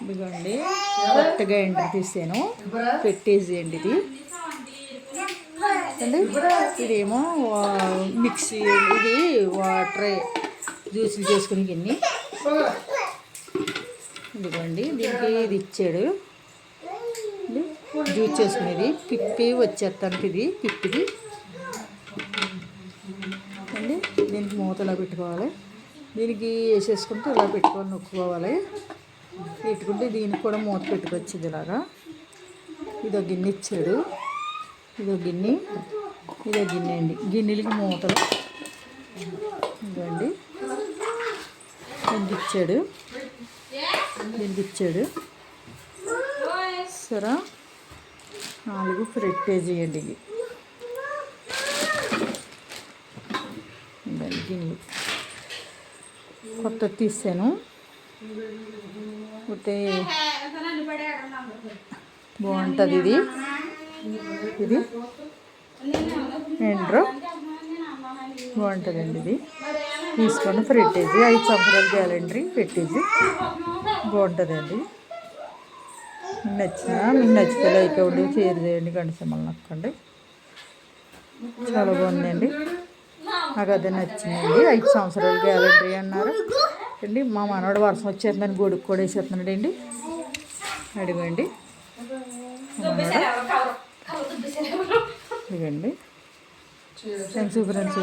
ఇదిగోండి కొత్తగా ఎంటర్ తీసాను పెట్టేసి అండి ఇది అండి. ఇదేమో మిక్సీ, ఇది వాటర్ జ్యూసులు చేసుకుని గిన్నె. ఇదిగోండి దీనికి ఇది ఇచ్చాడు జ్యూస్ చేసుకునేది. పిప్పి వచ్చేస్తానికి ఇది పిప్పిది అండి. దీనికి మూత ఇలా పెట్టుకోవాలి. దీనికి వేసేసుకుంటే ఇలా పెట్టుకొని నొక్కుకోవాలి. పెట్టుకుంటే దీనికి కూడా మూత పెట్టుకోవచ్చు. ఇది ఇలాగా ఇదో గిన్నె ఇచ్చాడు. ఇదో గిన్నె అండి. గిన్నెలకి మూతలు ఇదండి దీనికి ఇచ్చాడు సరే 4 ఫ్రెట్టేజీ అండి. ఇది గిన్నెలు కొత్త తీసాను. పోతే బాగుంటుంది ఇది ఏంట్రో బాగుంటుందండి. ఇది తీసుకొని ఫ్రెట్టేజీ 5 సంవత్సరాల గ్యారంటీ పెట్టేసి బాగుంటుందండి. మీకు నచ్చితే లైక్ అవ్వండి, షేర్ చేయండి, గంట సింబల్ నొక్కండి. చాలా బాగుందండి. నాకు అదే నచ్చిందండి. 5 సంవత్సరాల గ్యారంటీ అన్నారు అండి. మా మనవాడు వర్షం వచ్చేస్తుందని గొడుగు కూడా వేసేస్తున్నాడు అండి. అడిగండి ఇవ్వండి. Thanks friends.